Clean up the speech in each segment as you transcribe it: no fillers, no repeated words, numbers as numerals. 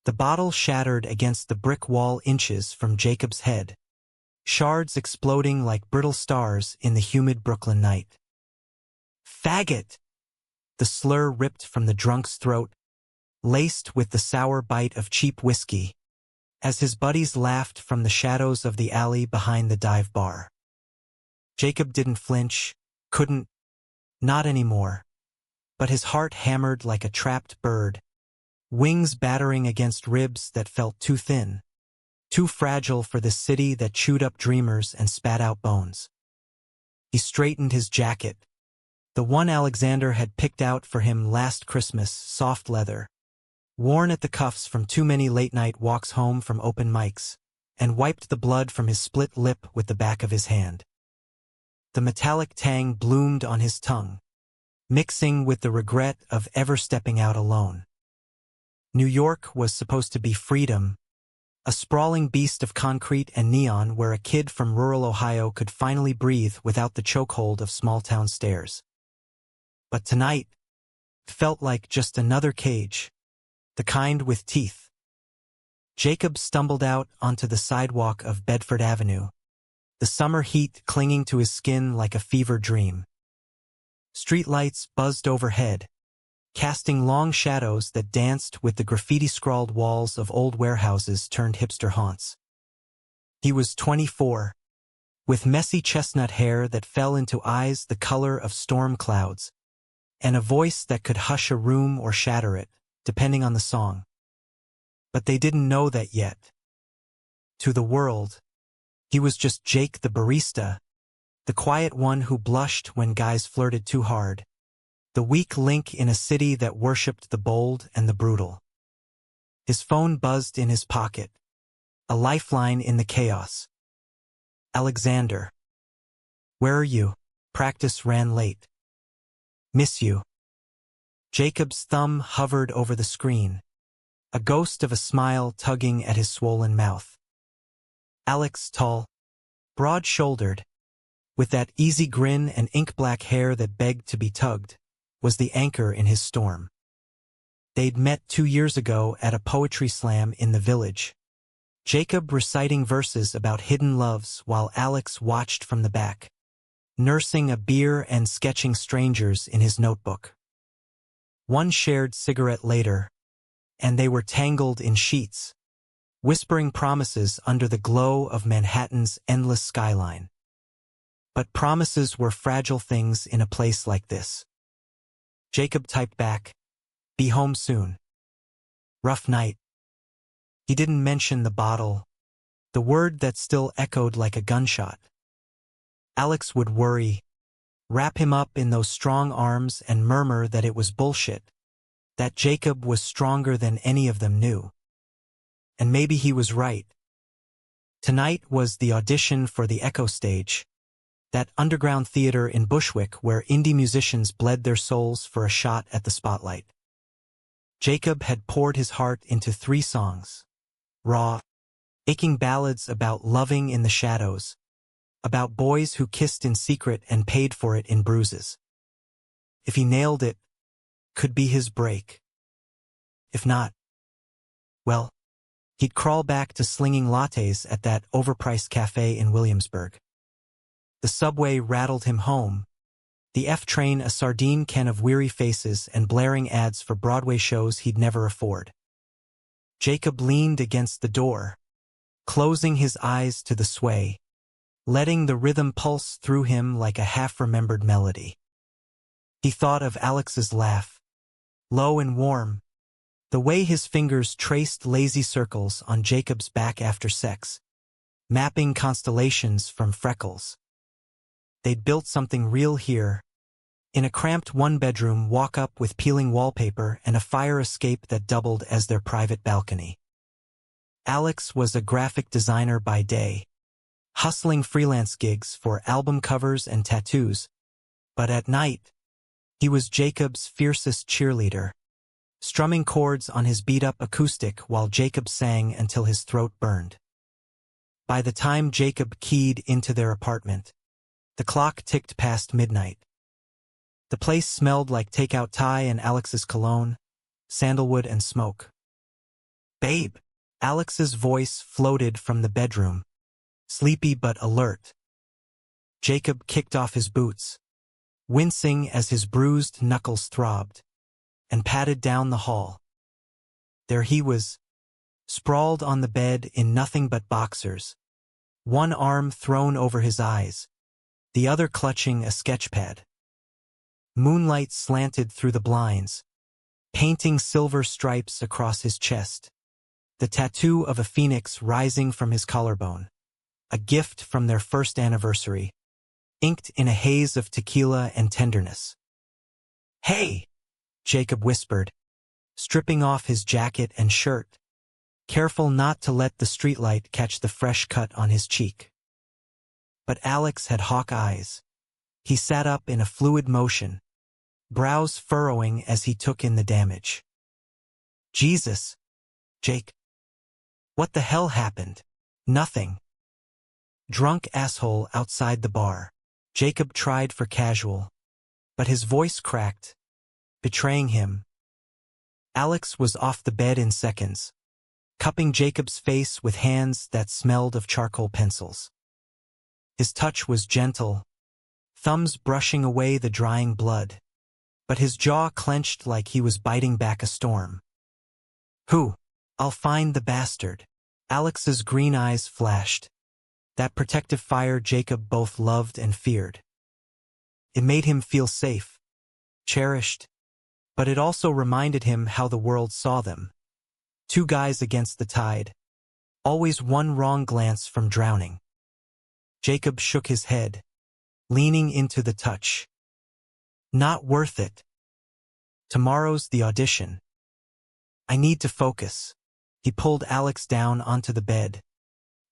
The bottle shattered against the brick wall inches from Jacob's head, shards exploding like brittle stars in the humid Brooklyn night. "Faggot!" The slur ripped from the drunk's throat, laced with the sour bite of cheap whiskey, as his buddies laughed from the shadows of the alley behind the dive bar. Jacob didn't flinch, couldn't, not anymore, but his heart hammered like a trapped bird, wings battering against ribs that felt too thin, too fragile for this city that chewed up dreamers and spat out bones. He straightened his jacket, the one Alexander had picked out for him last Christmas, soft leather, worn at the cuffs from too many late-night walks home from open mics, and wiped the blood from his split lip with the back of his hand. The metallic tang bloomed on his tongue, mixing with the regret of ever stepping out alone. New York was supposed to be freedom, a sprawling beast of concrete and neon where a kid from rural Ohio could finally breathe without the chokehold of small-town stairs. But tonight felt like just another cage, the kind with teeth. Jacob stumbled out onto the sidewalk of Bedford Avenue, the summer heat clinging to his skin like a fever dream. Streetlights buzzed overhead, casting long shadows that danced with the graffiti-scrawled walls of old warehouses turned hipster haunts. He was 24, with messy chestnut hair that fell into eyes the color of storm clouds, and a voice that could hush a room or shatter it, depending on the song. But they didn't know that yet. To the world, he was just Jake the barista, the quiet one who blushed when guys flirted too hard, the weak link in a city that worshipped the bold and the brutal. His phone buzzed in his pocket, a lifeline in the chaos. "Alexander. Where are you? Practice ran late. Miss you." Jacob's thumb hovered over the screen, a ghost of a smile tugging at his swollen mouth. Alex, tall, broad-shouldered, with that easy grin and ink-black hair that begged to be tugged, was the anchor in his storm. They'd met 2 years ago at a poetry slam in the village, Jacob reciting verses about hidden loves while Alex watched from the back, nursing a beer and sketching strangers in his notebook. One shared cigarette later, and they were tangled in sheets, whispering promises under the glow of Manhattan's endless skyline. But promises were fragile things in a place like this. Jacob typed back, "Be home soon. Rough night." He didn't mention the bottle, the word that still echoed like a gunshot. Alex would worry, wrap him up in those strong arms and murmur that it was bullshit, that Jacob was stronger than any of them knew. And maybe he was right. Tonight was the audition for the Echo Stage, that underground theater in Bushwick where indie musicians bled their souls for a shot at the spotlight. Jacob had poured his heart into 3 songs, raw, aching ballads about loving in the shadows, about boys who kissed in secret and paid for it in bruises. If he nailed it, could be his break. If not, well, he'd crawl back to slinging lattes at that overpriced cafe in Williamsburg. The subway rattled him home, the F train a sardine can of weary faces and blaring ads for Broadway shows he'd never afford. Jacob leaned against the door, closing his eyes to the sway, letting the rhythm pulse through him like a half-remembered melody. He thought of Alex's laugh, low and warm, the way his fingers traced lazy circles on Jacob's back after sex, mapping constellations from freckles. They'd built something real here, in a cramped one-bedroom walk-up with peeling wallpaper and a fire escape that doubled as their private balcony. Alex was a graphic designer by day, hustling freelance gigs for album covers and tattoos, but at night, he was Jacob's fiercest cheerleader, strumming chords on his beat-up acoustic while Jacob sang until his throat burned. By the time Jacob keyed into their apartment, the clock ticked past midnight. The place smelled like takeout Thai and Alex's cologne, sandalwood and smoke. Babe. Alex's voice floated from the bedroom, sleepy but alert. Jacob kicked off his boots, wincing as his bruised knuckles throbbed, and padded down the hall. There he was, sprawled on the bed in nothing but boxers, one arm thrown over his eyes, the other clutching a sketchpad. Moonlight slanted through the blinds, painting silver stripes across his chest, the tattoo of a phoenix rising from his collarbone, a gift from their first anniversary, inked in a haze of tequila and tenderness. "Hey!" Jacob whispered, stripping off his jacket and shirt, careful not to let the streetlight catch the fresh cut on his cheek. But Alex had hawk eyes. He sat up in a fluid motion, brows furrowing as he took in the damage. "Jesus, Jake. What the hell happened?" "Nothing. Drunk asshole outside the bar." Jacob tried for casual, but his voice cracked, betraying him. Alex was off the bed in seconds, cupping Jacob's face with hands that smelled of charcoal pencils. His touch was gentle, thumbs brushing away the drying blood, but his jaw clenched like he was biting back a storm. "Who? I'll find the bastard." Alex's green eyes flashed, that protective fire Jacob both loved and feared. It made him feel safe, cherished, but it also reminded him how the world saw them. Two guys against the tide, always one wrong glance from drowning. Jacob shook his head, leaning into the touch. "Not worth it. Tomorrow's the audition. I need to focus." He pulled Alex down onto the bed,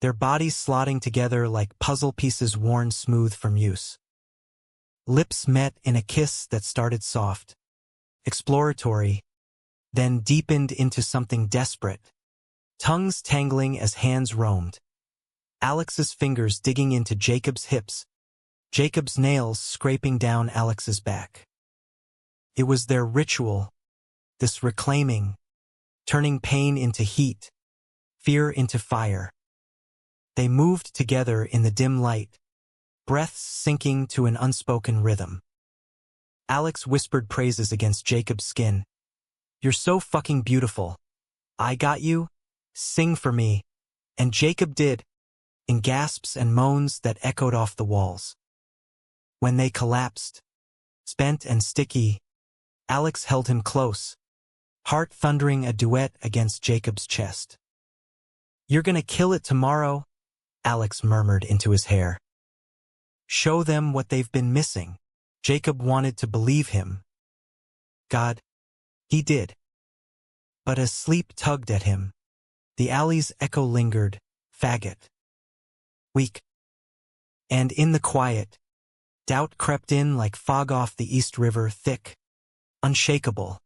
their bodies slotting together like puzzle pieces worn smooth from use. Lips met in a kiss that started soft, exploratory, then deepened into something desperate, tongues tangling as hands roamed. Alex's fingers digging into Jacob's hips, Jacob's nails scraping down Alex's back. It was their ritual, this reclaiming, turning pain into heat, fear into fire. They moved together in the dim light, breaths sinking to an unspoken rhythm. Alex whispered praises against Jacob's skin. "You're so fucking beautiful. I got you. Sing for me." And Jacob did, in gasps and moans that echoed off the walls. When they collapsed, spent and sticky, Alex held him close, heart thundering a duet against Jacob's chest. "You're gonna kill it tomorrow," Alex murmured into his hair. "Show them what they've been missing." Jacob wanted to believe him. God, he did. But as sleep tugged at him, the alley's echo lingered, faggot. Weak. And in the quiet, doubt crept in like fog off the East River, thick, unshakable.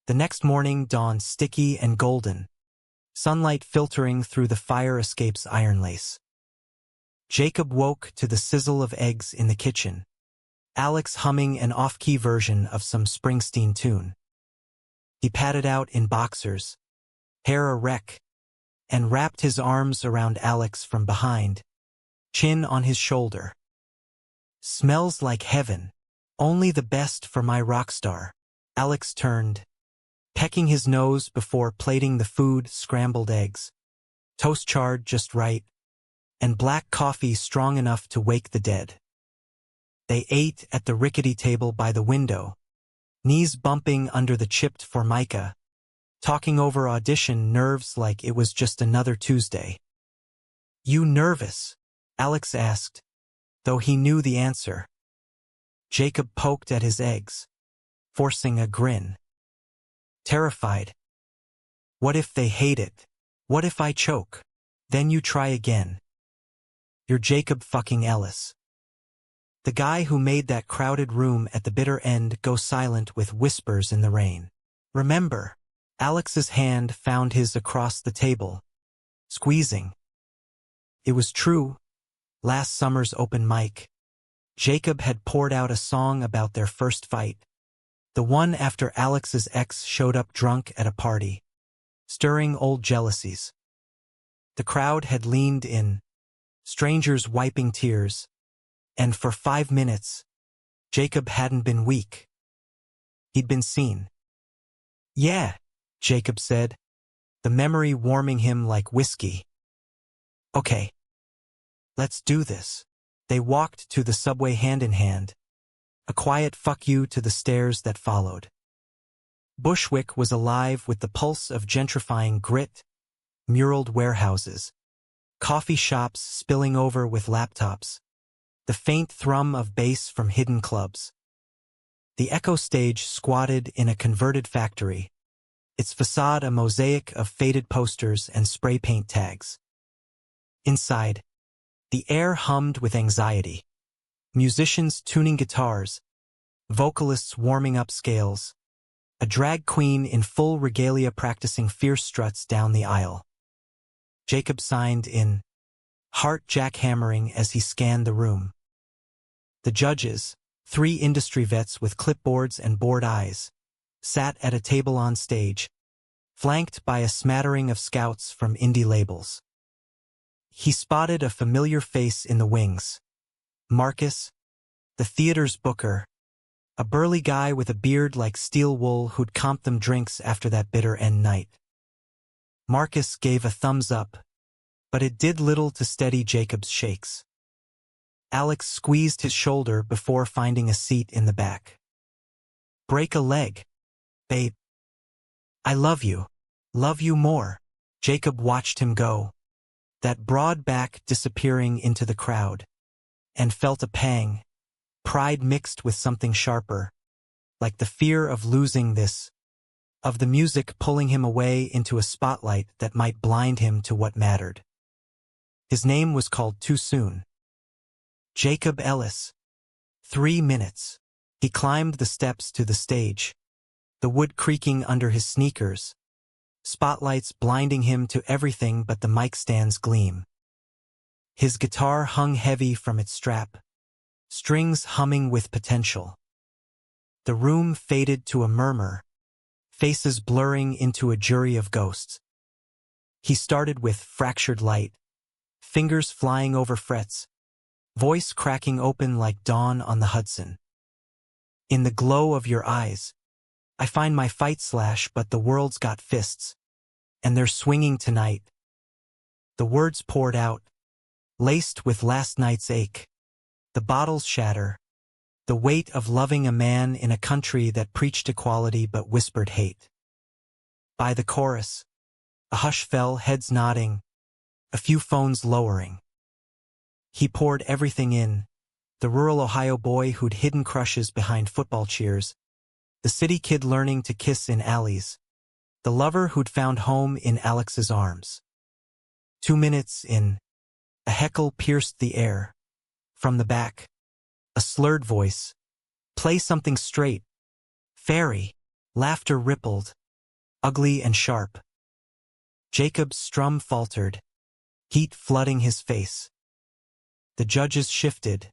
The next morning dawned sticky and golden, sunlight filtering through the fire escape's iron lace. Jacob woke to the sizzle of eggs in the kitchen, Alex humming an off-key version of some Springsteen tune. He padded out in boxers, hair a wreck, and wrapped his arms around Alex from behind, chin on his shoulder. "Smells like heaven. Only the best for my rock star." Alex turned, pecking his nose before plating the food, scrambled eggs, toast charred just right, and black coffee strong enough to wake the dead. They ate at the rickety table by the window, knees bumping under the chipped formica, talking over audition nerves like it was just another Tuesday. "You nervous?" Alex asked, though he knew the answer. Jacob poked at his eggs, forcing a grin. "Terrified. What if they hate it? What if I choke? Then you try again. You're Jacob fucking Ellis. The guy who made that crowded room at the bitter end go silent with whispers in the rain. Remember?" Alex's hand found his across the table, squeezing. It was true. Last summer's open mic, Jacob had poured out a song about their first fight, the one after Alex's ex showed up drunk at a party. stirring old jealousies. The crowd had leaned in, strangers wiping tears, and for 5 minutes, Jacob hadn't been weak. He'd been seen. "Yeah," Jacob said, the memory warming him like whiskey. "Okay. Let's do this." They walked to the subway hand in hand, a quiet fuck you to the stares that followed. Bushwick was alive with the pulse of gentrifying grit, muraled warehouses, coffee shops spilling over with laptops, the faint thrum of bass from hidden clubs. The Echo Stage squatted in a converted factory, its facade a mosaic of faded posters and spray paint tags. Inside, the air hummed with anxiety. Musicians tuning guitars, vocalists warming up scales, a drag queen in full regalia practicing fierce struts down the aisle. Jacob signed in, heart jackhammering as he scanned the room. The judges, 3 industry vets with clipboards and bored eyes, sat at a table on stage, flanked by a smattering of scouts from indie labels. He spotted a familiar face in the wings. Marcus, the theater's booker, a burly guy with a beard like steel wool who'd comped them drinks after that bitter end night. Marcus gave a thumbs up, but it did little to steady Jacob's shakes. Alex squeezed his shoulder before finding a seat in the back. "Break a leg, babe." "I love you more." Jacob watched him go, that broad back disappearing into the crowd, and felt a pang, pride mixed with something sharper, like the fear of losing this, of the music pulling him away into a spotlight that might blind him to what mattered. His name was called too soon. Jacob Ellis. 3 minutes. He climbed the steps to the stage, the wood creaking under his sneakers, spotlights blinding him to everything but the mic stand's gleam. His guitar hung heavy from its strap, strings humming with potential. The room faded to a murmur, faces blurring into a jury of ghosts. He started with fractured light, fingers flying over frets, voice cracking open like dawn on the Hudson. "In the glow of your eyes, I find my fight slash, but the world's got fists, and they're swinging tonight." The words poured out, laced with last night's ache. The bottles shatter, the weight of loving a man in a country that preached equality but whispered hate. By the chorus, a hush fell, heads nodding, a few phones lowering. He poured everything in, the rural Ohio boy who'd hidden crushes behind football cheers, the city kid learning to kiss in alleys, the lover who'd found home in Alex's arms. 2 minutes in, a heckle pierced the air. From the back, a slurred voice. "Play something straight." "Fairy." Laughter rippled, ugly and sharp. Jacob's strum faltered, heat flooding his face. The judges shifted,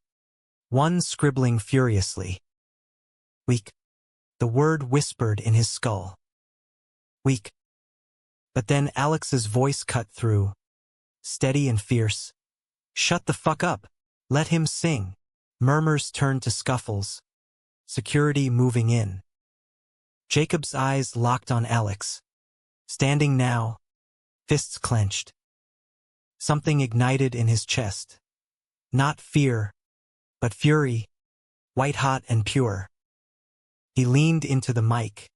one scribbling furiously. "Weak." The word whispered in his skull. "Weak." But then Alex's voice cut through, steady and fierce. "Shut the fuck up. Let him sing." Murmurs turned to scuffles, security moving in. Jacob's eyes locked on Alex, standing now, fists clenched. Something ignited in his chest. Not fear, but fury, white-hot and pure. He leaned into the mic,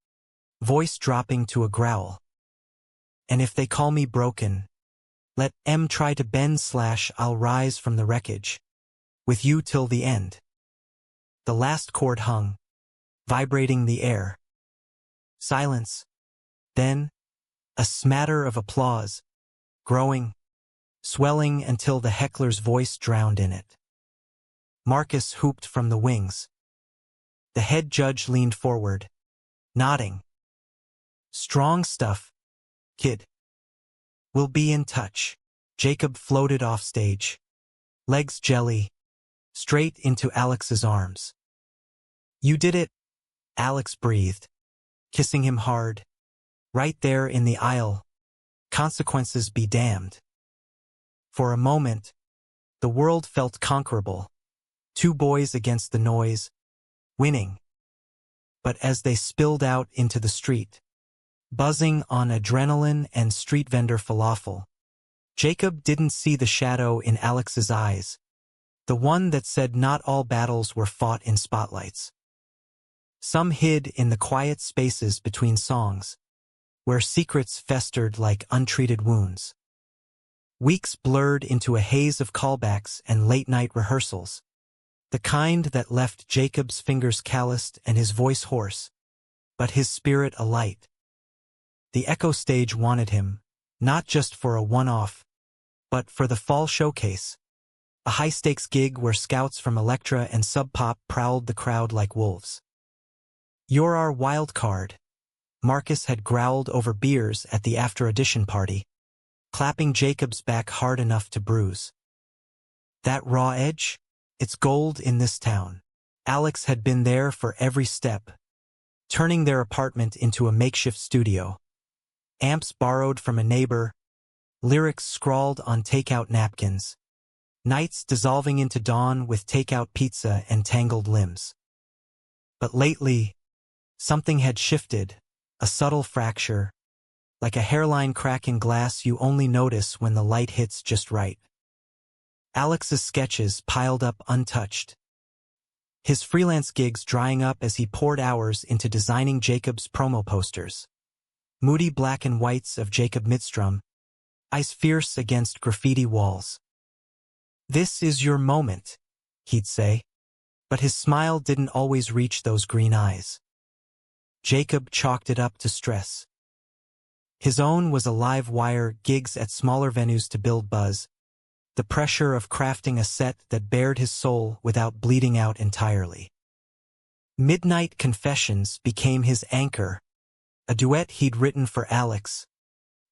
voice dropping to a growl. "And if they call me broken, let 'em try to bend slash I'll rise from the wreckage, with you till the end." The last chord hung, vibrating the air. Silence. Then, a smatter of applause, growing, swelling until the heckler's voice drowned in it. Marcus hooped from the wings. The head judge leaned forward, nodding. "Strong stuff, kid. We'll be in touch." Jacob floated off stage, legs jelly, straight into Alex's arms. "You did it," Alex breathed, kissing him hard, right there in the aisle, Consequences be damned. For a moment, the world felt conquerable. Two boys against the noise, winning. But as they spilled out into the street, buzzing on adrenaline and street vendor falafel, Jacob didn't see the shadow in Alex's eyes, the one that said not all battles were fought in spotlights. Some hid in the quiet spaces between songs, where secrets festered like untreated wounds. Weeks blurred into a haze of callbacks and late-night rehearsals, the kind that left Jacob's fingers calloused and his voice hoarse, but his spirit alight. The Echo Stage wanted him, not just for a one-off, but for the fall showcase, a high-stakes gig where scouts from Elektra and Sub Pop prowled the crowd like wolves. "You're our wild card," Marcus had growled over beers at the after-audition party, clapping Jacob's back hard enough to bruise. That raw edge? It's gold in this town. Alex had been there for every step, turning their apartment into a makeshift studio. Amps borrowed from a neighbor, lyrics scrawled on takeout napkins, nights dissolving into dawn with takeout pizza and tangled limbs. But lately, something had shifted, a subtle fracture, like a hairline crack in glass you only notice when the light hits just right. Alex's sketches piled up untouched, his freelance gigs drying up as he poured hours into designing Jacob's promo posters. Moody black and whites of Jacob Midstrom, ice fierce against graffiti walls. "This is your moment," he'd say, but his smile didn't always reach those green eyes. Jacob chalked it up to stress. His own was a live wire, gigs at smaller venues to build buzz, the pressure of crafting a set that bared his soul without bleeding out entirely. Midnight Confessions became his anchor, a duet he'd written for Alex,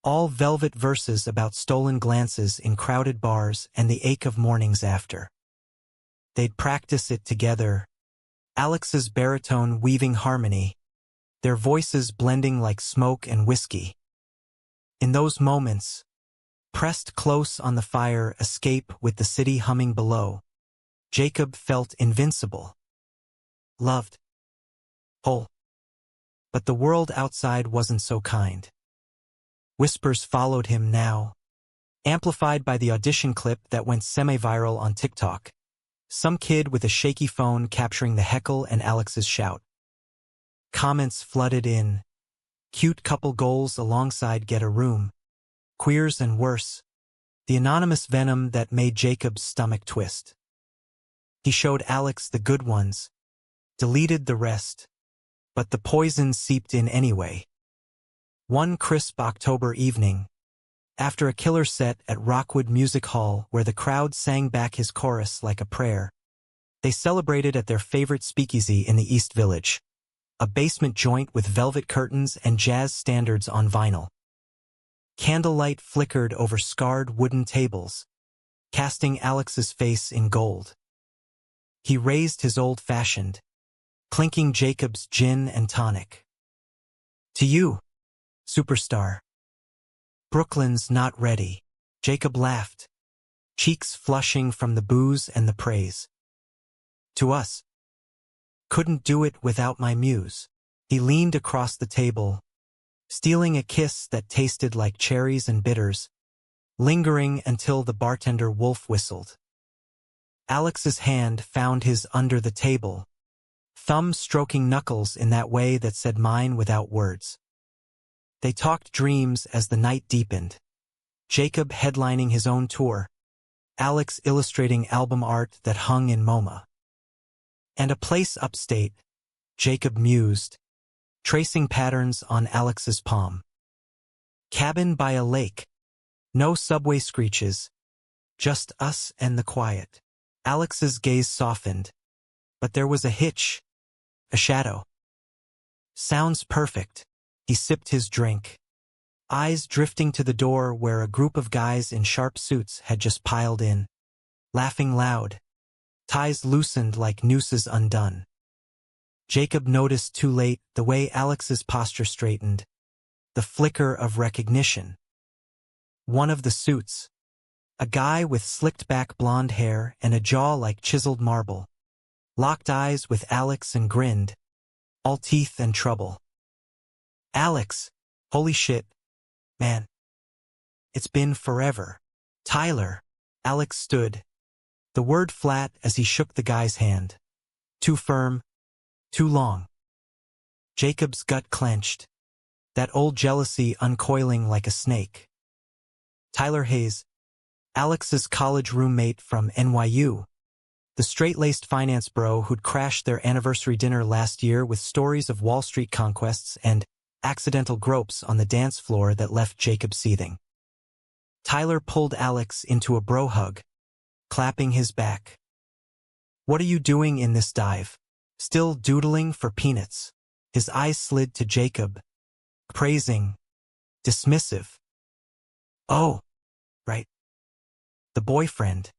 all velvet verses about stolen glances in crowded bars and the ache of mornings after. They'd practice it together, Alex's baritone weaving harmony, their voices blending like smoke and whiskey. In those moments, pressed close on the fire escape with the city humming below, Jacob felt invincible. Loved. Whole. But the world outside wasn't so kind. Whispers followed him now, amplified by the audition clip that went semi-viral on TikTok. Some kid with a shaky phone capturing the heckle and Alex's shout. Comments flooded in. Cute couple goals alongside get a room. Queers and worse. The anonymous venom that made Jacob's stomach twist. He showed Alex the good ones, deleted the rest, but the poison seeped in anyway. One crisp October evening, after a killer set at Rockwood Music Hall where the crowd sang back his chorus like a prayer, they celebrated at their favorite speakeasy in the East Village, a basement joint with velvet curtains and jazz standards on vinyl. Candlelight flickered over scarred wooden tables, casting Alex's face in gold. He raised his old-fashioned, clinking Jacob's gin and tonic. "To you, superstar." "Brooklyn's not ready," Jacob laughed, cheeks flushing from the booze and the praise. "To us. Couldn't do it without my muse." He leaned across the table, stealing a kiss that tasted like cherries and bitters, lingering until the bartender wolf whistled. Alex's hand found his under the table, thumb stroking knuckles in that way that said mine without words. They talked dreams as the night deepened, Jacob headlining his own tour, Alex illustrating album art that hung in MoMA. "And a place upstate," Jacob mused, tracing patterns on Alex's palm. "Cabin by a lake. No subway screeches. Just us and the quiet." Alex's gaze softened, but there was a hitch, a shadow. "Sounds perfect." He sipped his drink, eyes drifting to the door where a group of guys in sharp suits had just piled in, laughing loud, ties loosened like nooses undone. Jacob noticed too late the way Alex's posture straightened, the flicker of recognition. one of the suits, a guy with slicked-back blonde hair and a jaw like chiseled marble, locked eyes with Alex and grinned, all teeth and trouble. Alex, holy shit, man. It's been forever. Tyler. Alex stood, the word flat as he shook the guy's hand. Too firm, too long. Jacob's gut clenched, that old jealousy uncoiling like a snake. Tyler Hayes, Alex's college roommate from NYU, the straight-laced finance bro who'd crashed their anniversary dinner last year with stories of Wall Street conquests and accidental gropes on the dance floor that left Jacob seething. Tyler pulled Alex into a bro hug, clapping his back. What are you doing in this dive? Still doodling for peanuts? His eyes slid to Jacob, praising, dismissive. Oh, right. The boyfriend.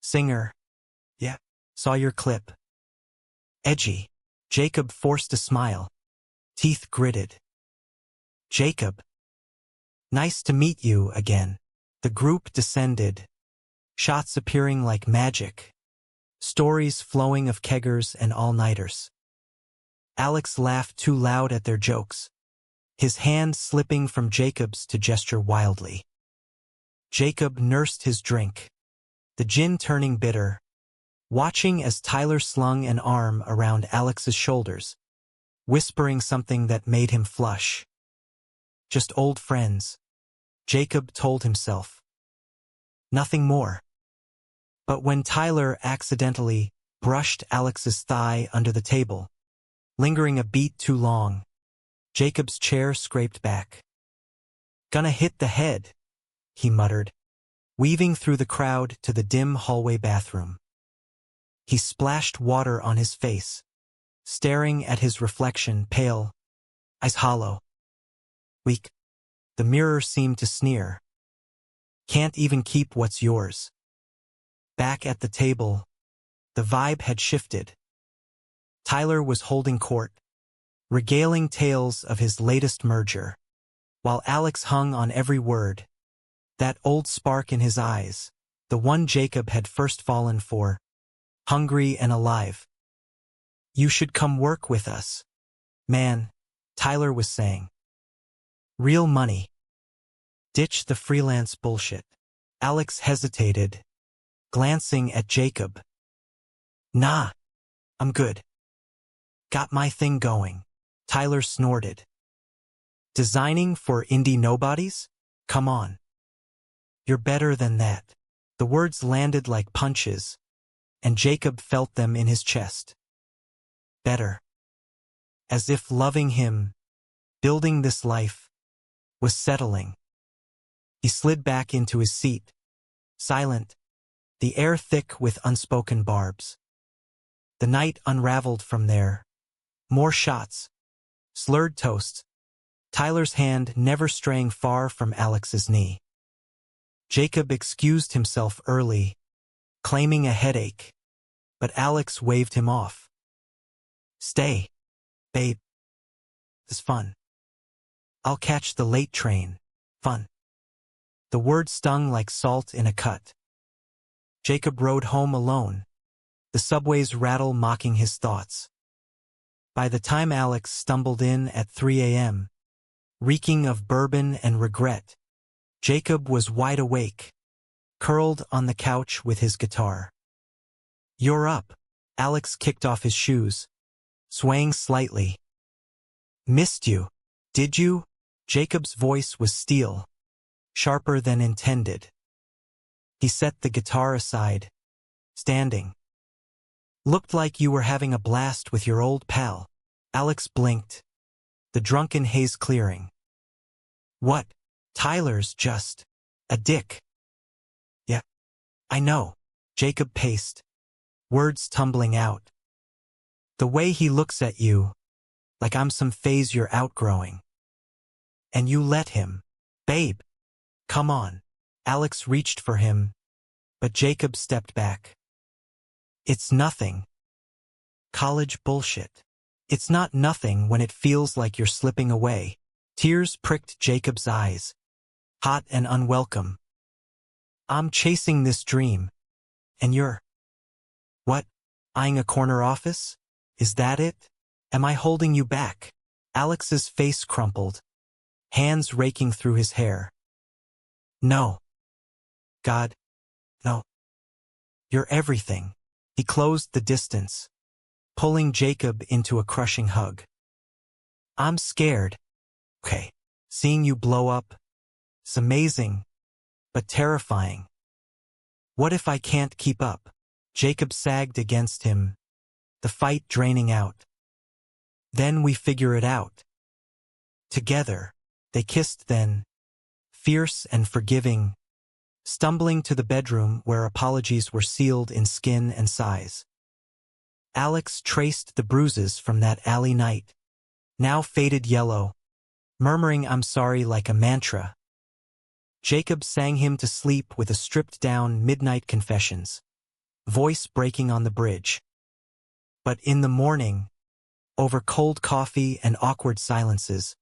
Singer. Yeah, saw your clip. Edgy. Jacob forced a smile, teeth gritted. Jacob. Nice to meet you again. The group descended, shots appearing like magic, stories flowing of keggers and all-nighters. Alex laughed too loud at their jokes, his hand slipping from Jacob's to gesture wildly. Jacob nursed his drink, the gin turning bitter, watching as Tyler slung an arm around Alex's shoulders, whispering something that made him flush. Just old friends, Jacob told himself. Nothing more. But when Tyler accidentally brushed Alex's thigh under the table, lingering a beat too long, Jacob's chair scraped back. Gonna hit the head, he muttered, weaving through the crowd to the dim hallway bathroom. He splashed water on his face, staring at his reflection, pale, eyes hollow. Weak. The mirror seemed to sneer. Can't even keep what's yours. Back at the table, the vibe had shifted. Tyler was holding court, regaling tales of his latest merger, while Alex hung on every word, that old spark in his eyes, the one Jacob had first fallen for, hungry and alive. You should come work with us. Man, Tyler was saying. Real money. Ditch the freelance bullshit. Alex hesitated, glancing at Jacob. Nah, I'm good. Got my thing going. Tyler snorted. Designing for indie nobodies? Come on. You're better than that. The words landed like punches, and Jacob felt them in his chest. Better. As if loving him, building this life, was settling. He slid back into his seat, silent, the air thick with unspoken barbs. The night unraveled from there. More shots, slurred toasts, Tyler's hand never straying far from Alex's knee. Jacob excused himself early, claiming a headache, but Alex waved him off. Stay, babe. It's fun. I'll catch the late train. Fun. The word stung like salt in a cut. Jacob rode home alone, the subway's rattle mocking his thoughts. By the time Alex stumbled in at 3 a.m., reeking of bourbon and regret, Jacob was wide awake, curled on the couch with his guitar. You're up. Alex kicked off his shoes, swaying slightly. Missed you. Did you? Jacob's voice was steel, sharper than intended. He set the guitar aside, standing. Looked like you were having a blast with your old pal. Alex blinked, the drunken haze clearing. What? Tyler's just a dick. Yeah, I know. Jacob paced, words tumbling out. The way he looks at you, like I'm some phase you're outgrowing. And you let him. Babe, come on. Alex reached for him, but Jacob stepped back. It's nothing. College bullshit. It's not nothing when it feels like you're slipping away. Tears pricked Jacob's eyes, hot and unwelcome. I'm chasing this dream, and you're, what, eyeing a corner office? Is that it? Am I holding you back? Alex's face crumpled, hands raking through his hair. No. God, no. You're everything. He closed the distance, pulling Jacob into a crushing hug. I'm scared. Okay, seeing you blow up, it's amazing, but terrifying. What if I can't keep up? Jacob sagged against him, the fight draining out. Then we figure it out. Together, they kissed then, fierce and forgiving, stumbling to the bedroom where apologies were sealed in skin and sighs. Alex traced the bruises from that alley night, now faded yellow, murmuring I'm sorry like a mantra. Jacob sang him to sleep with a stripped-down midnight confessions, voice breaking on the bridge. But in the morning, over cold coffee and awkward silences,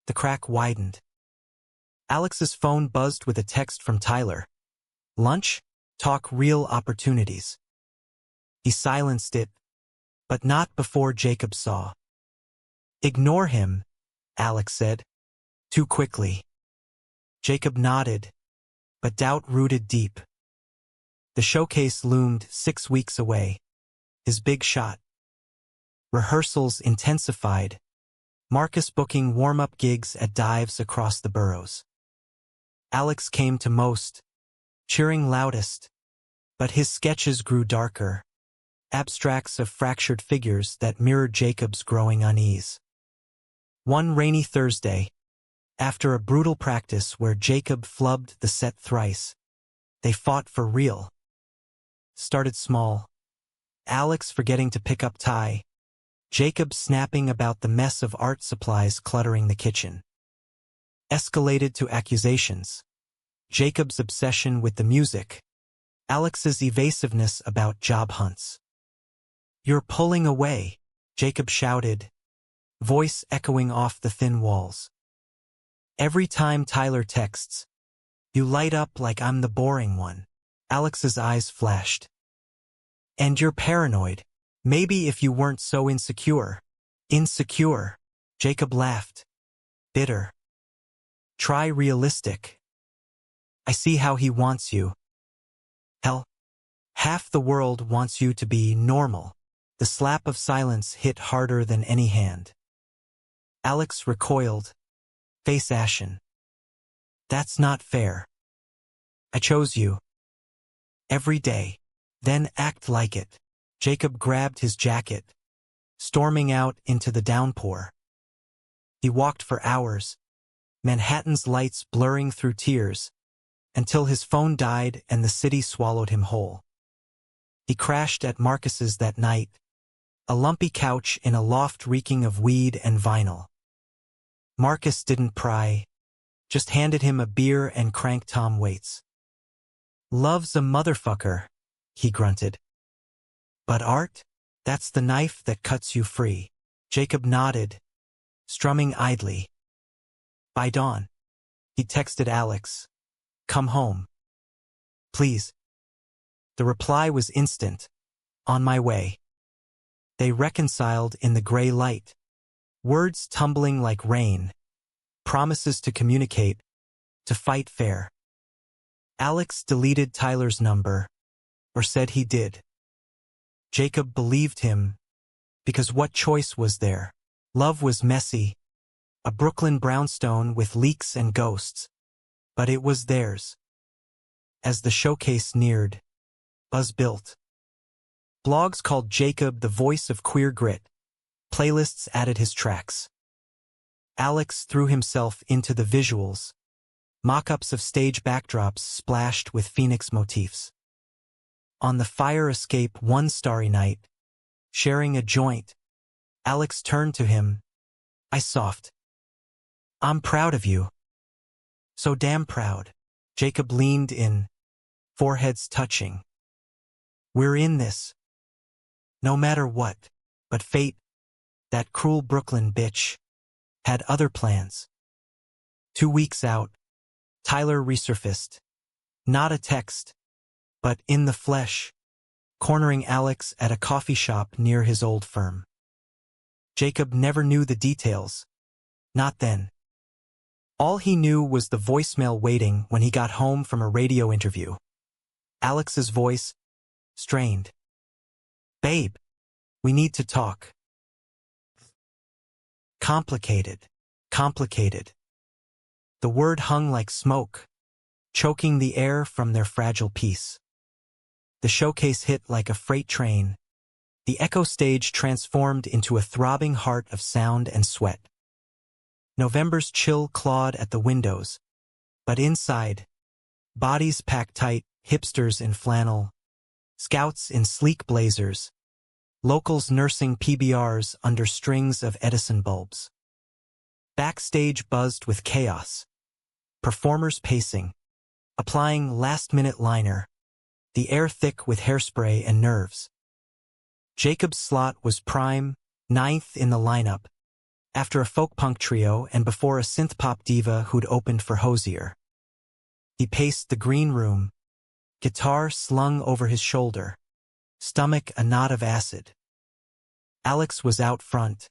the crack widened. Alex's phone buzzed with a text from Tyler. Lunch? Talk real opportunities. He silenced it, but not before Jacob saw. Ignore him, Alex said, too quickly. Jacob nodded, but doubt rooted deep. The showcase loomed 6 weeks away, his big shot. Rehearsals intensified, Marcus booking warm-up gigs at dives across the boroughs. Alex came to most, cheering loudest, but his sketches grew darker, abstracts of fractured figures that mirrored Jacob's growing unease. One rainy Thursday, after a brutal practice where Jacob flubbed the set thrice, they fought for real. Started small, Alex forgetting to pick up Ty, Jacob snapping about the mess of art supplies cluttering the kitchen. Escalated to accusations. Jacob's obsession with the music, Alex's evasiveness about job hunts. You're pulling away, Jacob shouted, voice echoing off the thin walls. Every time Tyler texts, you light up like I'm the boring one. Alex's eyes flashed. And you're paranoid. Maybe if you weren't so insecure. Insecure, Jacob laughed. Bitter. Try realistic. I see how he wants you. Hell, half the world wants you to be normal. The slap of silence hit harder than any hand. Alex recoiled, face ashen. That's not fair. I chose you. Every day. Then act like it. Jacob grabbed his jacket, storming out into the downpour. He walked for hours, Manhattan's lights blurring through tears, until his phone died and the city swallowed him whole. He crashed at Marcus's that night, a lumpy couch in a loft reeking of weed and vinyl. Marcus didn't pry, just handed him a beer and cranked Tom Waits. Love's a motherfucker, he grunted. But art? That's the knife that cuts you free. Jacob nodded, strumming idly. By dawn, he texted Alex, come home. Please. The reply was instant, on my way. They reconciled in the gray light, words tumbling like rain, promises to communicate, to fight fair. Alex deleted Tyler's number, or said he did. Jacob believed him, because what choice was there? Love was messy, a Brooklyn brownstone with leaks and ghosts, but it was theirs. As the showcase neared, buzz built. Blogs called Jacob the voice of queer grit. Playlists added his tracks. Alex threw himself into the visuals, mock-ups of stage backdrops splashed with Phoenix motifs. On the fire escape one starry night, sharing a joint, Alex turned to him. I soft. I'm proud of you. So damn proud. Jacob leaned in, foreheads touching. We're in this. No matter what, but fate, that cruel Brooklyn bitch, had other plans. 2 weeks out, Tyler resurfaced. Not a text, but in the flesh, cornering Alex at a coffee shop near his old firm. Jacob never knew the details. Not then. All he knew was the voicemail waiting when he got home from a radio interview. Alex's voice, strained. "Babe, we need to talk." Complicated. Complicated. The word hung like smoke, choking the air from their fragile peace. The showcase hit like a freight train. The echo stage transformed into a throbbing heart of sound and sweat. November's chill clawed at the windows, but inside, bodies packed tight, hipsters in flannel, scouts in sleek blazers, locals nursing PBRs under strings of Edison bulbs. Backstage buzzed with chaos, performers pacing, applying last-minute liner, the air thick with hairspray and nerves. Jacob's slot was prime, ninth in the lineup, after a folk-punk trio and before a synth-pop diva who'd opened for Hozier. He paced the green room, guitar slung over his shoulder, stomach a knot of acid. Alex was out front,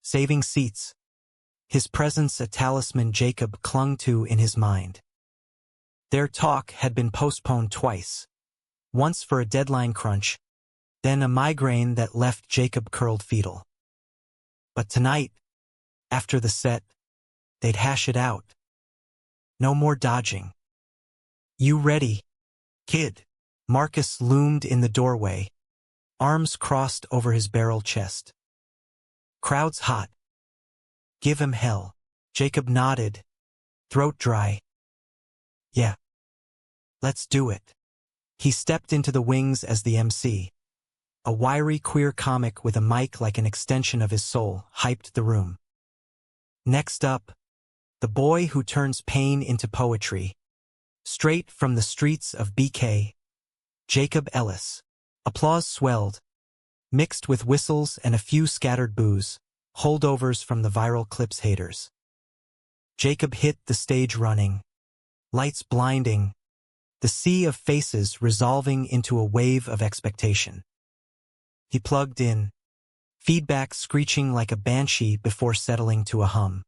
saving seats, his presence a talisman Jacob clung to in his mind. Their talk had been postponed twice, once for a deadline crunch, then a migraine that left Jacob curled fetal. But tonight, after the set, they'd hash it out. No more dodging. "You ready, kid?" Marcus loomed in the doorway, arms crossed over his barrel chest. "Crowd's hot. Give him hell." Jacob nodded, throat dry. "Yeah. Let's do it." He stepped into the wings as the MC. A wiry queer comic with a mic like an extension of his soul hyped the room. Next up, the boy who turns pain into poetry. Straight from the streets of BK, Jacob Ellis. Applause swelled, mixed with whistles and a few scattered boos, holdovers from the viral clips haters. Jacob hit the stage running, lights blinding, the sea of faces resolving into a wave of expectation. He plugged in, feedback screeching like a banshee before settling to a hum.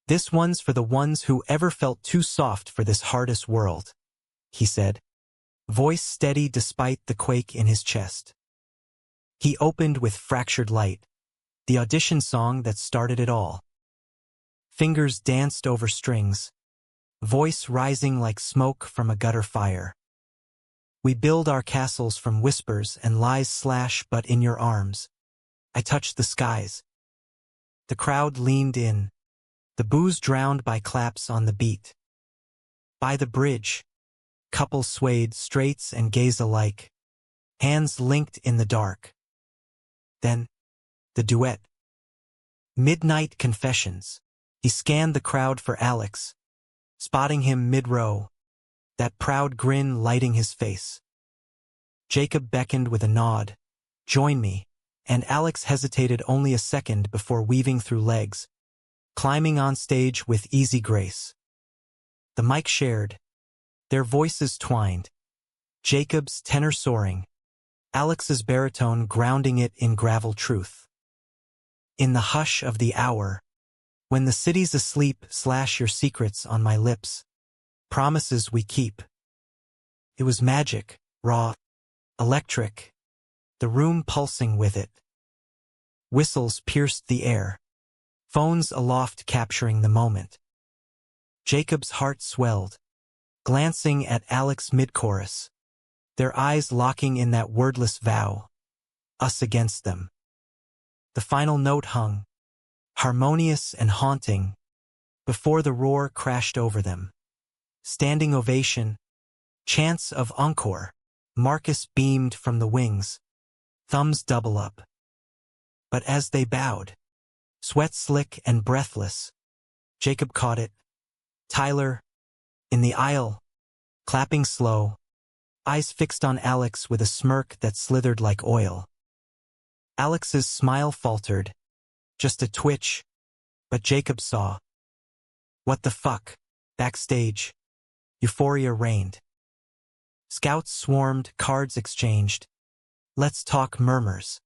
"This one's for the ones who ever felt too soft for this hardest world," he said, voice steady despite the quake in his chest. He opened with Fractured Light, the audition song that started it all. Fingers danced over strings, voice rising like smoke from a gutter fire. "We build our castles from whispers and lies slash but in your arms. I touch the skies." The crowd leaned in, the boos drowned by claps on the beat. By the bridge, couples swayed straights and gays alike, hands linked in the dark. Then, the duet. Midnight Confessions. He scanned the crowd for Alex, spotting him mid-row, that proud grin lighting his face. Jacob beckoned with a nod, "Join me," and Alex hesitated only a second before weaving through legs, climbing on stage with easy grace. The mic shared, their voices twined, Jacob's tenor soaring, Alex's baritone grounding it in gravel truth. In the hush of the hour, when the city's asleep, slash your secrets on my lips, promises we keep. It was magic, raw, electric, the room pulsing with it. Whistles pierced the air, phones aloft capturing the moment. Jacob's heart swelled, glancing at Alex mid-chorus, their eyes locking in that wordless vow, us against them. The final note hung, harmonious and haunting, before the roar crashed over them. Standing ovation, chants of encore, Marcus beamed from the wings, thumbs double up. But as they bowed, sweat slick and breathless, Jacob caught it. Tyler, in the aisle, clapping slow, eyes fixed on Alex with a smirk that slithered like oil. Alex's smile faltered, just a twitch, but Jacob saw. "What the fuck?" Backstage, euphoria reigned. Scouts swarmed, cards exchanged. Let's talk murmurs.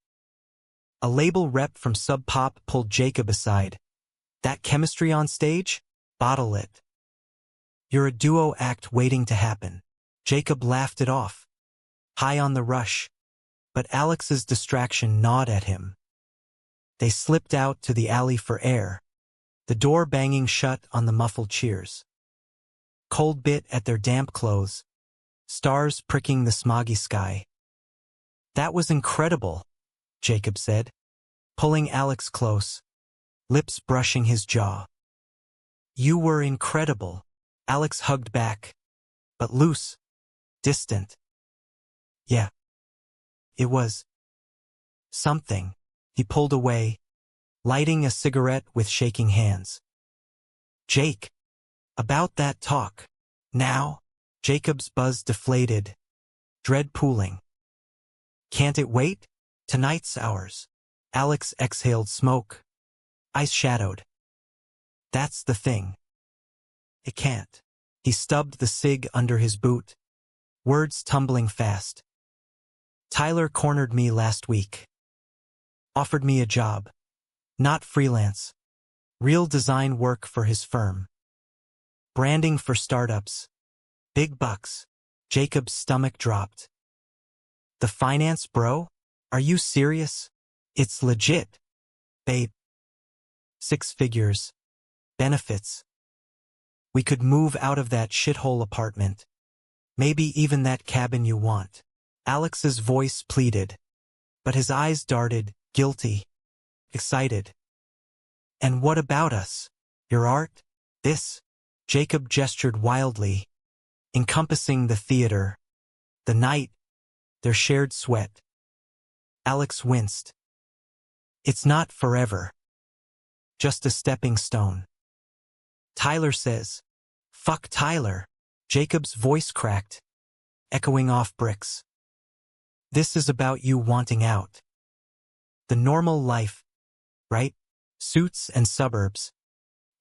A label rep from Sub Pop pulled Jacob aside. That chemistry on stage? Bottle it. You're a duo act waiting to happen. Jacob laughed it off. High on the rush. But Alex's distraction gnawed at him. They slipped out to the alley for air, the door banging shut on the muffled cheers. Cold bit at their damp clothes, stars pricking the smoggy sky. That was incredible, Jacob said, pulling Alex close, lips brushing his jaw. You were incredible, Alex hugged back, but loose, distant. Yeah. It was something. He pulled away, lighting a cigarette with shaking hands. Jake, about that talk. Now? Jacob's buzz deflated, dread pooling. Can't it wait? Tonight's ours. Alex exhaled smoke, eyes shadowed. That's the thing. It can't. He stubbed the cig under his boot, words tumbling fast. Tyler cornered me last week. Offered me a job. Not freelance. Real design work for his firm. Branding for startups. Big bucks. Jacob's stomach dropped. The finance bro? Are you serious? It's legit. Babe. 6 figures. Benefits. We could move out of that shithole apartment. Maybe even that cabin you want. Alex's voice pleaded, but his eyes darted, guilty, excited. And what about us? Your art? This? Jacob gestured wildly, encompassing the theater, the night, their shared sweat. Alex winced. It's not forever. Just a stepping stone. Tyler says, fuck Tyler. Jacob's voice cracked, echoing off bricks. This is about you wanting out. The normal life, right? Suits and suburbs.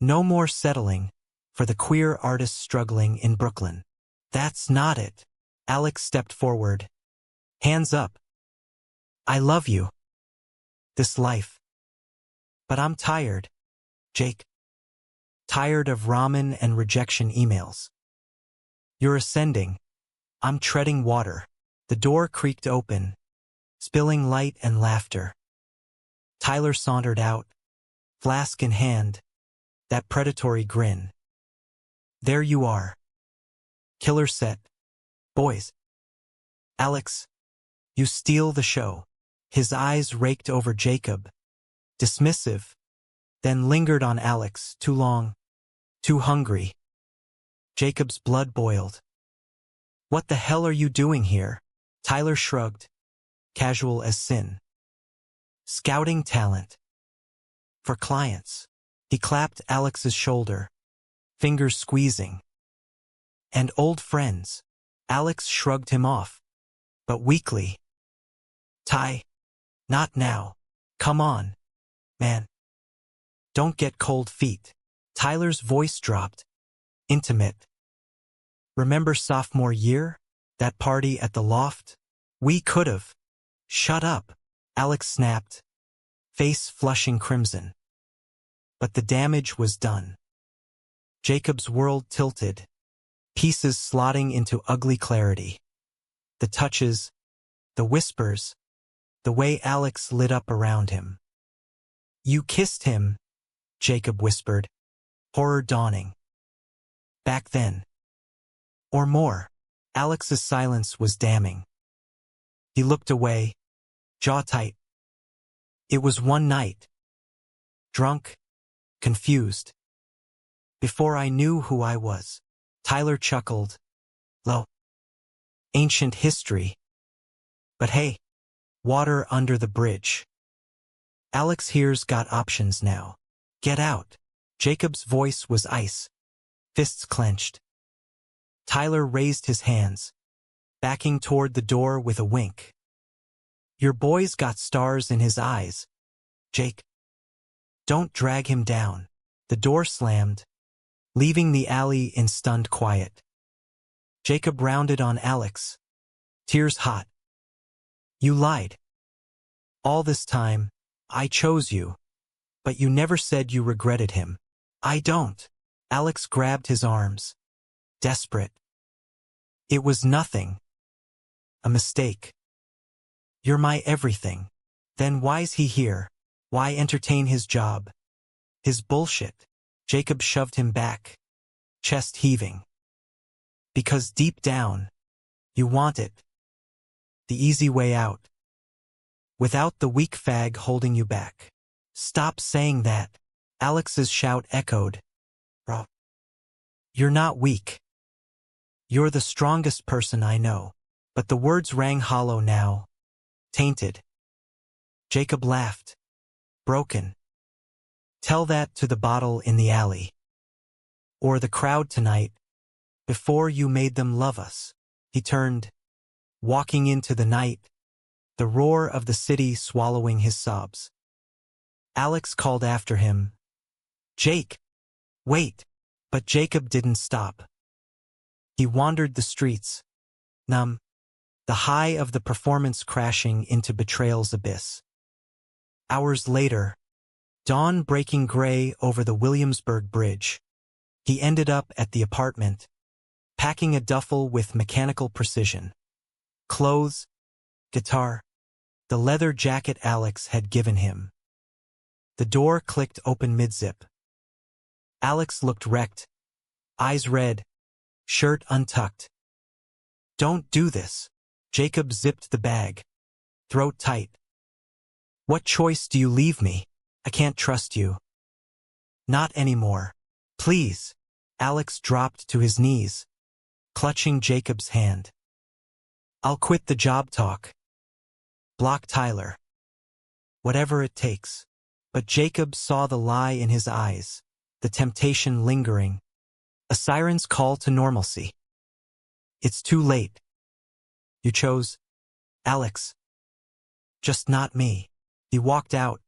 No more settling for the queer artists struggling in Brooklyn. That's not it. Alex stepped forward. Hands up. I love you. This life. But I'm tired, Jake. Tired of ramen and rejection emails. You're ascending. I'm treading water. The door creaked open, spilling light and laughter. Tyler sauntered out, flask in hand, that predatory grin. There you are. Killer set. Boys. Alex, you steal the show. His eyes raked over Jacob, dismissive, then lingered on Alex, too long, too hungry. Jacob's blood boiled. What the hell are you doing here? Tyler shrugged, casual as sin. Scouting talent. For clients. He clapped Alex's shoulder, fingers squeezing. And old friends. Alex shrugged him off, but weakly. Ty, not now. Come on, man. Don't get cold feet. Tyler's voice dropped, intimate. Remember sophomore year? That party at the loft? We could've. Shut up, Alex snapped, face flushing crimson. But the damage was done. Jacob's world tilted, pieces slotting into ugly clarity. The touches, the whispers, the way Alex lit up around him. You kissed him, Jacob whispered, horror dawning. Back then. Or more. Alex's silence was damning. He looked away, jaw tight. It was one night. Drunk, confused. Before I knew who I was. Tyler chuckled. Low. Ancient history. But hey, water under the bridge. Alex here's got options now. Get out. Jacob's voice was ice. Fists clenched. Tyler raised his hands, backing toward the door with a wink. Your boy's got stars in his eyes, Jake. Don't drag him down. The door slammed, leaving the alley in stunned quiet. Jacob rounded on Alex, tears hot. You lied. All this time, I chose you, but you never said you regretted him. I don't. Alex grabbed his arms, desperate. It was nothing. A mistake. You're my everything. Then why's he here? Why entertain his job? His bullshit. Jacob shoved him back, chest heaving. Because deep down, you want it. The easy way out. Without the weak fag holding you back. Stop saying that. Alex's shout echoed. Bro. You're not weak. You're the strongest person I know. But the words rang hollow now. Tainted. Jacob laughed. Broken. Tell that to the bottle in the alley. Or the crowd tonight, before you made them love us. He turned, walking into the night, the roar of the city swallowing his sobs. Alex called after him. Jake! Wait! But Jacob didn't stop. He wandered the streets, numb, the high of the performance crashing into betrayal's abyss. Hours later, dawn breaking gray over the Williamsburg Bridge, he ended up at the apartment, packing a duffel with mechanical precision. Clothes, guitar, the leather jacket Alex had given him. The door clicked open mid-zip. Alex looked wrecked, eyes red, shirt untucked. Don't do this. Jacob zipped the bag, throat tight. What choice do you leave me? I can't trust you. Not anymore. Please. Alex dropped to his knees, clutching Jacob's hand. I'll quit the job talk. Block Tyler. Whatever it takes. But Jacob saw the lie in his eyes, the temptation lingering. A siren's call to normalcy. It's too late. You chose Alex. Just not me. He walked out.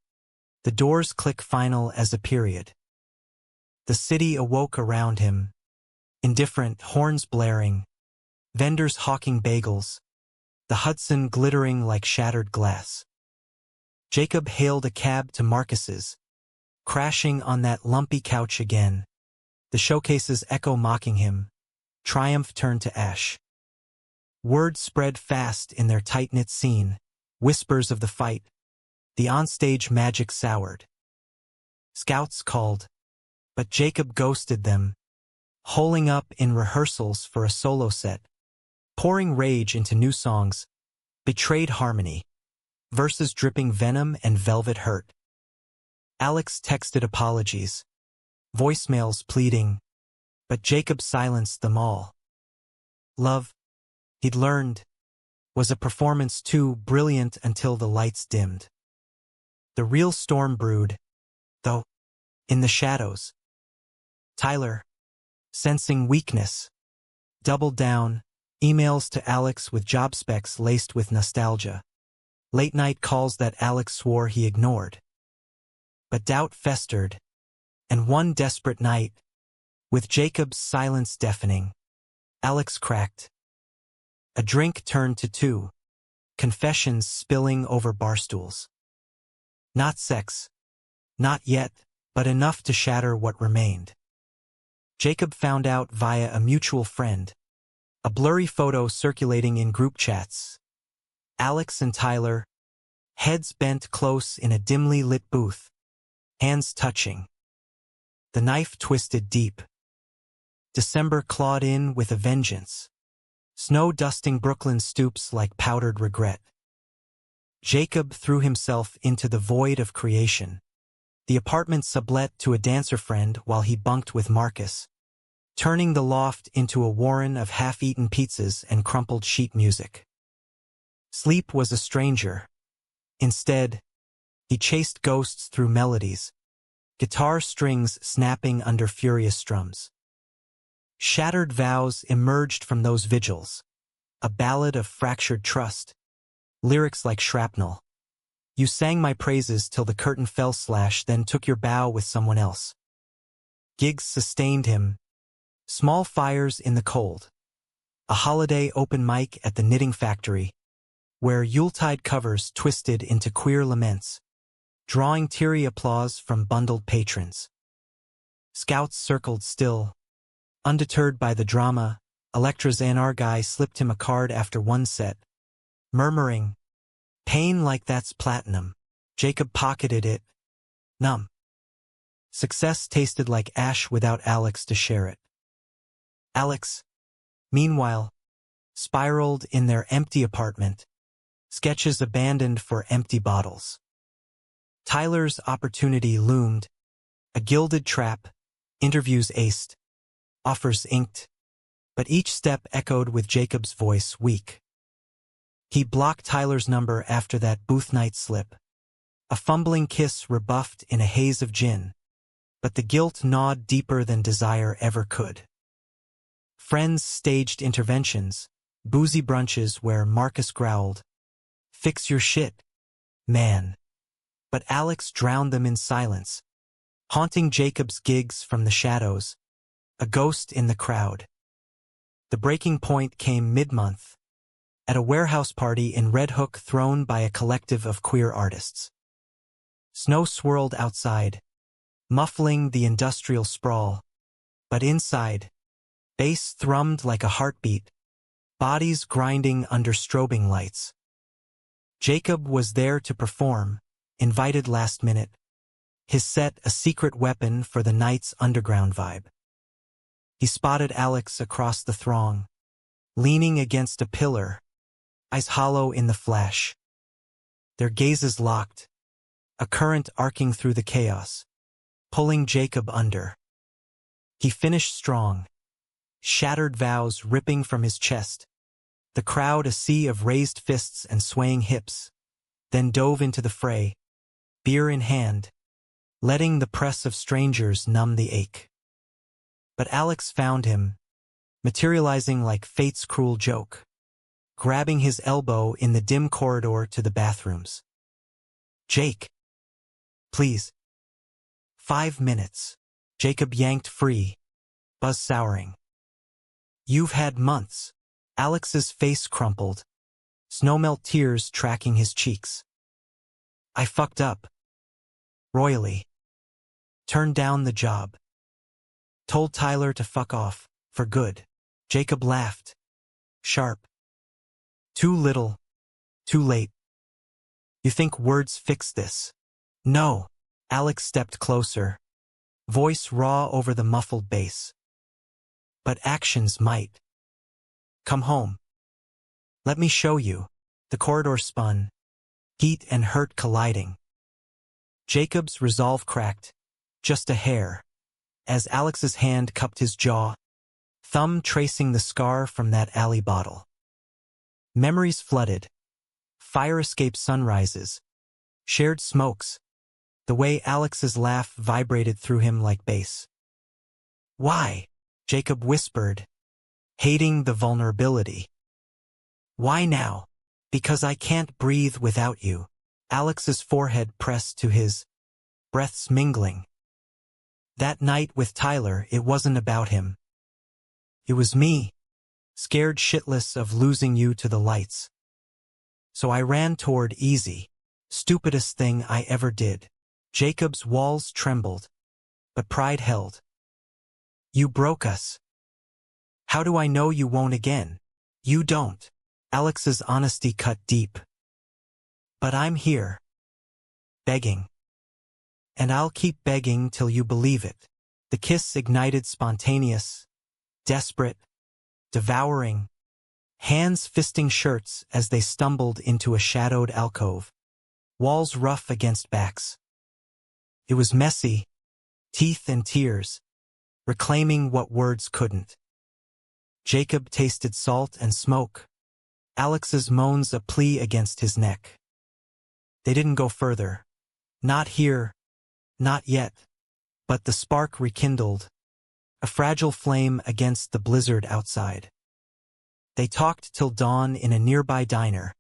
The doors click final as a period. The city awoke around him. Indifferent, horns blaring. Vendors hawking bagels. The Hudson glittering like shattered glass. Jacob hailed a cab to Marcus's, crashing on that lumpy couch again. The showcases echo mocking him. Triumph turned to ash. Word spread fast in their tight-knit scene. Whispers of the fight. The onstage magic soured. Scouts called, but Jacob ghosted them, holing up in rehearsals for a solo set, pouring rage into new songs, betrayed harmony, verses dripping venom and velvet hurt. Alex texted apologies, voicemails pleading, but Jacob silenced them all. Love, he'd learned, was a performance too brilliant until the lights dimmed. The real storm brewed, though, in the shadows. Tyler, sensing weakness, doubled down, emails to Alex with job specs laced with nostalgia. Late-night calls that Alex swore he ignored. But doubt festered, and one desperate night, with Jacob's silence deafening, Alex cracked. A drink turned to two, confessions spilling over barstools. Not sex. Not yet, but enough to shatter what remained. Jacob found out via a mutual friend, a blurry photo circulating in group chats. Alex and Tyler, heads bent close in a dimly lit booth, hands touching. The knife twisted deep. December clawed in with a vengeance. Snow dusting Brooklyn stoops like powdered regret. Jacob threw himself into the void of creation. The apartment sublet to a dancer friend while he bunked with Marcus, turning the loft into a warren of half-eaten pizzas and crumpled sheet music. Sleep was a stranger. Instead, he chased ghosts through melodies, guitar strings snapping under furious strums. Shattered vows emerged from those vigils, a ballad of fractured trust, lyrics like shrapnel. You sang my praises till the curtain fell, then took your bow with someone else. Gigs sustained him. Small fires in the cold. A holiday open mic at the knitting factory, where Yuletide covers twisted into queer laments, drawing teary applause from bundled patrons. Scouts circled still. Undeterred by the drama, Electra's A&R guy slipped him a card after one set, murmuring, "Pain like that's platinum." Jacob pocketed it, numb. Success tasted like ash without Alex to share it. Alex, meanwhile, spiraled in their empty apartment, sketches abandoned for empty bottles. Tyler's opportunity loomed, a gilded trap, interviews aced, offers inked, but each step echoed with Jacob's voice weak. He blocked Tyler's number after that booth night slip, a fumbling kiss rebuffed in a haze of gin, but the guilt gnawed deeper than desire ever could. Friends staged interventions, boozy brunches where Marcus growled, "Fix your shit, man." But Alex drowned them in silence, haunting Jacob's gigs from the shadows, a ghost in the crowd. The breaking point came mid-month, at a warehouse party in Red Hook thrown by a collective of queer artists. Snow swirled outside, muffling the industrial sprawl, but inside, bass thrummed like a heartbeat, bodies grinding under strobing lights. Jacob was there to perform, invited last minute, his set a secret weapon for the night's underground vibe. He spotted Alex across the throng, leaning against a pillar, eyes hollow in the flash. Their gazes locked, a current arcing through the chaos, pulling Jacob under. He finished strong, shattered vows ripping from his chest, the crowd a sea of raised fists and swaying hips, then dove into the fray, beer in hand, letting the press of strangers numb the ache. But Alex found him, materializing like fate's cruel joke, grabbing his elbow in the dim corridor to the bathrooms. "Jake, please." 5 minutes. Jacob yanked free, buzz souring. "You've had months." Alex's face crumpled, snowmelt tears tracking his cheeks. "I fucked up. Royally. Turned down the job. Told Tyler to fuck off, for good." Jacob laughed. Sharp. "Too little. Too late. You think words fix this?" "No." Alex stepped closer, voice raw over the muffled bass. "But actions might. Come home. Let me show you." The corridor spun, heat and hurt colliding. Jacob's resolve cracked, just a hair, as Alex's hand cupped his jaw, thumb tracing the scar from that alley bottle. Memories flooded. Fire escape sunrises, shared smokes, the way Alex's laugh vibrated through him like bass. "Why?" Jacob whispered, hating the vulnerability. "Why now?" "Because I can't breathe without you." Alex's forehead pressed to his, breaths mingling. That night with Tyler, it wasn't about him. It was me, scared shitless of losing you to the lights. So I ran toward easy, stupidest thing I ever did. Jacob's walls trembled, but pride held. "You broke us. How do I know you won't again?" "You don't." Alex's honesty cut deep. "But I'm here. Begging. And I'll keep begging till you believe it." The kiss ignited spontaneous, desperate, devouring, hands fisting shirts as they stumbled into a shadowed alcove, walls rough against backs. It was messy, teeth and tears, reclaiming what words couldn't. Jacob tasted salt and smoke, Alex's moans a plea against his neck. They didn't go further. Not here, not yet. But the spark rekindled, a fragile flame against the blizzard outside. They talked till dawn in a nearby diner,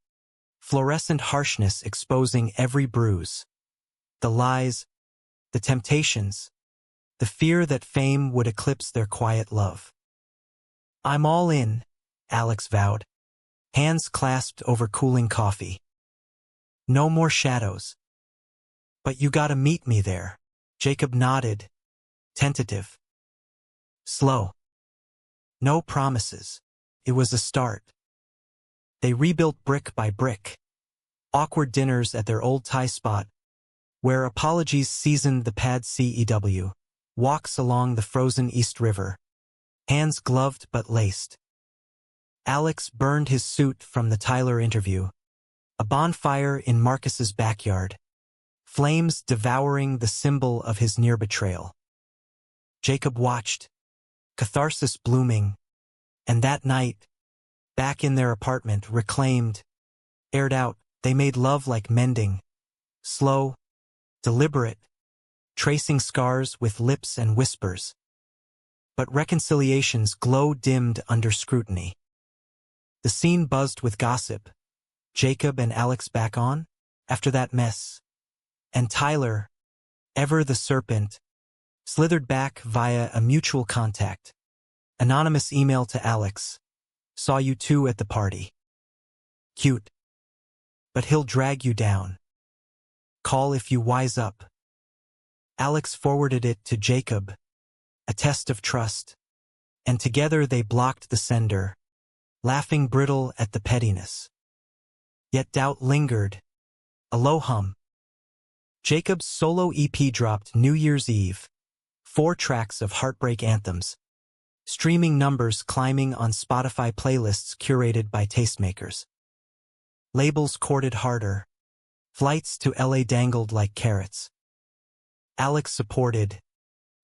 fluorescent harshness exposing every bruise. The lies, the temptations, the fear that fame would eclipse their quiet love. "I'm all in," Alex vowed, hands clasped over cooling coffee. "No more shadows." "But you gotta meet me there." Jacob nodded, tentative. Slow. No promises. It was a start. They rebuilt brick by brick. Awkward dinners at their old Thai spot, where apologies seasoned the pad CEW. Walks along the frozen East River. Hands gloved but laced. Alex burned his suit from the Tyler interview. A bonfire in Marcus's backyard. Flames devouring the symbol of his near betrayal. Jacob watched, catharsis blooming, and that night, back in their apartment, reclaimed, aired out, they made love like mending, slow, deliberate, tracing scars with lips and whispers. But reconciliation's glow dimmed under scrutiny. The scene buzzed with gossip. Jacob and Alex back on, after that mess. And Tyler, ever the serpent, slithered back via a mutual contact. Anonymous email to Alex. "Saw you two at the party. Cute. But he'll drag you down. Call if you wise up." Alex forwarded it to Jacob, a test of trust, and together they blocked the sender, laughing brittle at the pettiness. Yet doubt lingered, a low hum. Jacob's solo EP dropped New Year's Eve, 4 tracks of heartbreak anthems, streaming numbers climbing on Spotify playlists curated by tastemakers. Labels courted harder, flights to LA dangled like carrots. Alex supported,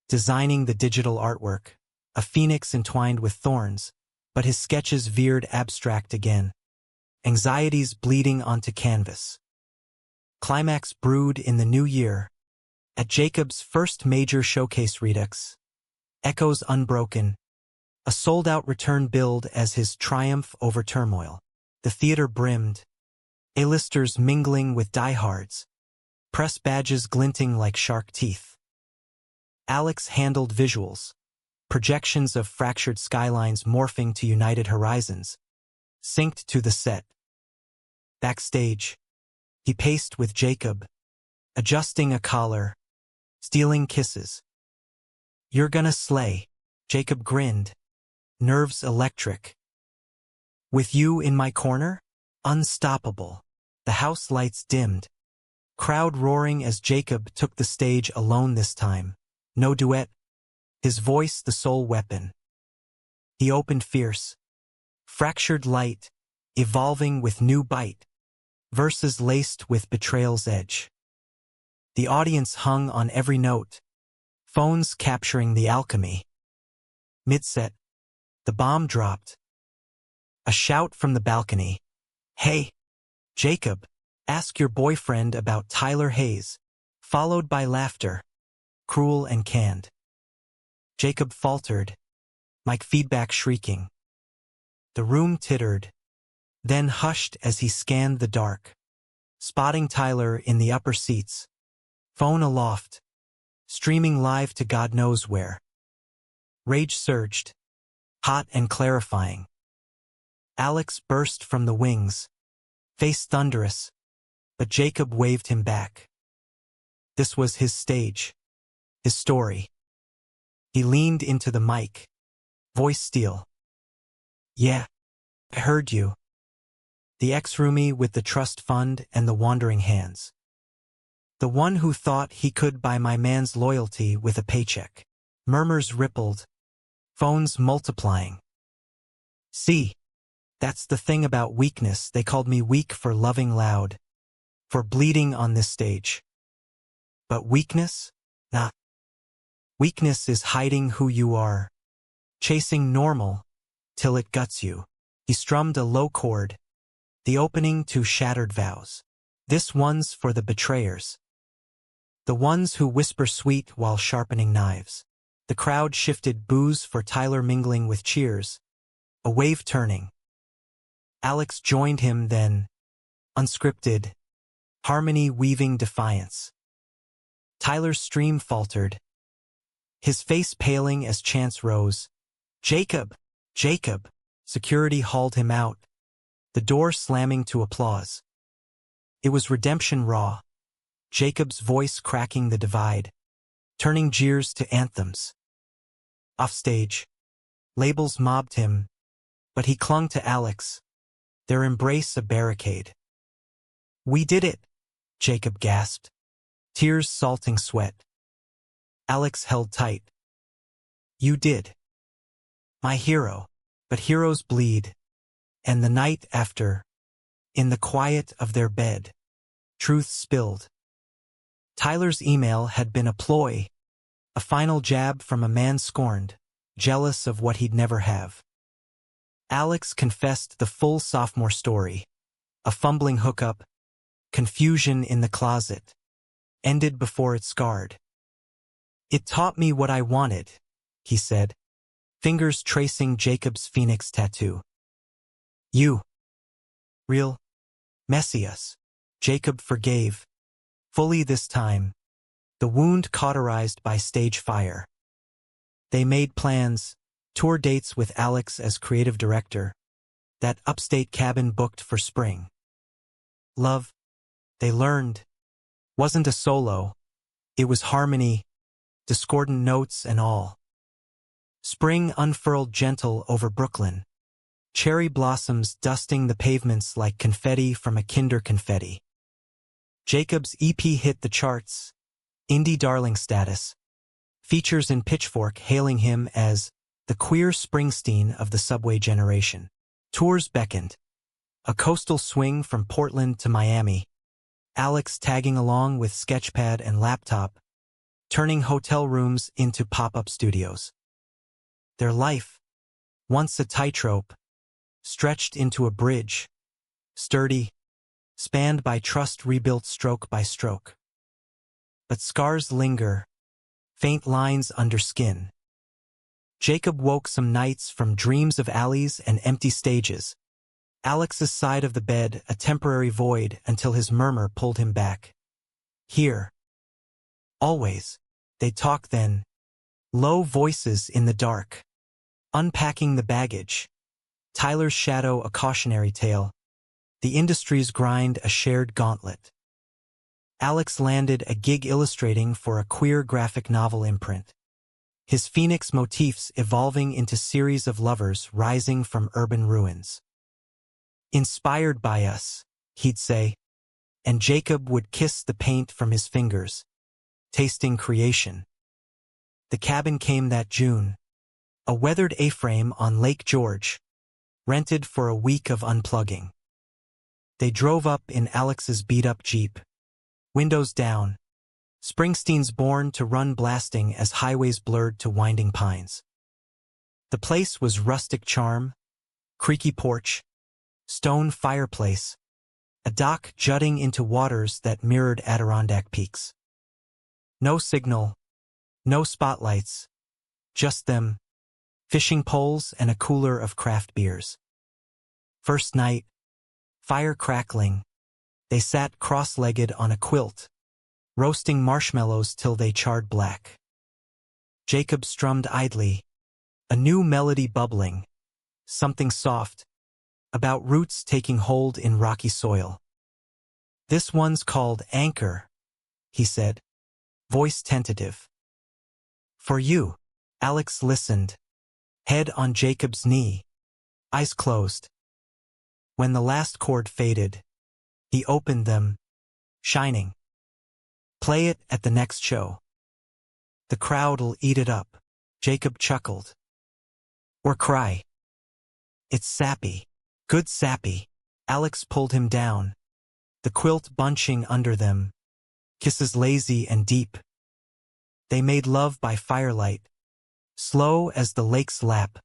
designing the digital artwork, a phoenix entwined with thorns, but his sketches veered abstract again, anxieties bleeding onto canvas. Climax brewed in the new year. At Jacob's first major showcase Redux, echoes unbroken, a sold-out return billed as his triumph over turmoil. The theater brimmed, A-listers mingling with diehards, press badges glinting like shark teeth. Alex handled visuals, projections of fractured skylines morphing to united horizons, synced to the set. Backstage, he paced with Jacob, adjusting a collar, stealing kisses. "You're gonna slay," Jacob grinned, nerves electric. "With you in my corner? Unstoppable." The house lights dimmed, crowd roaring as Jacob took the stage alone this time. No duet, his voice the sole weapon. He opened fierce, fractured light, evolving with new bite, verses laced with betrayal's edge. The audience hung on every note, phones capturing the alchemy. Mid-set, the bomb dropped. A shout from the balcony. "Hey, Jacob, ask your boyfriend about Tyler Hayes," followed by laughter, cruel and canned. Jacob faltered, mic feedback shrieking. The room tittered, then hushed as he scanned the dark, spotting Tyler in the upper seats, phone aloft, streaming live to God knows where. Rage surged, hot and clarifying. Alex burst from the wings, face thunderous, but Jacob waved him back. This was his stage, his story. He leaned into the mic, voice steel. "Yeah, I heard you." The ex-roomie with the trust fund and the wandering hands. "The one who thought he could buy my man's loyalty with a paycheck." Murmurs rippled, phones multiplying. "See, that's the thing about weakness. They called me weak for loving loud, for bleeding on this stage. But weakness? Nah. Weakness is hiding who you are, chasing normal till it guts you." He strummed a low chord, the opening to shattered vows. "This one's for the betrayers. The ones who whisper sweet while sharpening knives." The crowd shifted boos for Tyler mingling with cheers, a wave turning. Alex joined him then, unscripted, harmony weaving defiance. Tyler's stream faltered, his face paling as chants rose. "Jacob! Jacob!" Security hauled him out, the door slamming to applause. It was redemption raw, Jacob's voice cracking the divide, turning jeers to anthems. Offstage, labels mobbed him, but he clung to Alex, their embrace a barricade. "We did it," Jacob gasped, tears salting sweat. Alex held tight. "You did. My hero." But heroes bleed, and the night after, in the quiet of their bed, truth spilled. Tyler's email had been a ploy, a final jab from a man scorned, jealous of what he'd never have. Alex confessed the full sophomore story, a fumbling hookup, confusion in the closet, ended before it scarred. "It taught me what I wanted," he said, fingers tracing Jacob's phoenix tattoo. "You. Real. Messias." Jacob forgave, fully this time, the wound cauterized by stage fire. They made plans, tour dates with Alex as creative director, that upstate cabin booked for spring. Love, they learned, wasn't a solo, it was harmony, discordant notes and all. Spring unfurled gentle over Brooklyn, cherry blossoms dusting the pavements like confetti from a kinder confetti. Jacob's EP hit the charts, indie darling status, features in Pitchfork hailing him as the queer Springsteen of the subway generation. Tours beckoned, a coastal swing from Portland to Miami, Alex tagging along with sketchpad and laptop, turning hotel rooms into pop-up studios. Their life, once a tightrope, stretched into a bridge, sturdy, spanned by trust rebuilt stroke by stroke. But scars linger, faint lines under skin. Jacob woke some nights from dreams of alleys and empty stages, Alex's side of the bed a temporary void until his murmur pulled him back. "Here. Always." They talk then, low voices in the dark, unpacking the baggage, Tyler's shadow a cautionary tale, the industry's grind a shared gauntlet. Alex landed a gig illustrating for a queer graphic novel imprint, his phoenix motifs evolving into series of lovers rising from urban ruins. "Inspired by us," he'd say, and Jacob would kiss the paint from his fingers, tasting creation. The cabin came that June, a weathered A-frame on Lake George, rented for a week of unplugging. They drove up in Alex's beat-up Jeep, windows down, Springsteen's Born to Run blasting as highways blurred to winding pines. The place was rustic charm, creaky porch, stone fireplace, a dock jutting into waters that mirrored Adirondack peaks. No signal, no spotlights, just them, fishing poles and a cooler of craft beers. First night, fire crackling, they sat cross-legged on a quilt, roasting marshmallows till they charred black. Jacob strummed idly, a new melody bubbling, something soft, about roots taking hold in rocky soil. "This one's called Anchor," he said, voice tentative. "For you." Alex listened, head on Jacob's knee, eyes closed. When the last chord faded, he opened them, shining. "Play it at the next show. The crowd'll eat it up," Jacob chuckled. "Or cry. It's sappy, good sappy." Alex pulled him down, the quilt bunching under them, kisses lazy and deep. They made love by firelight, slow as the lake's lap,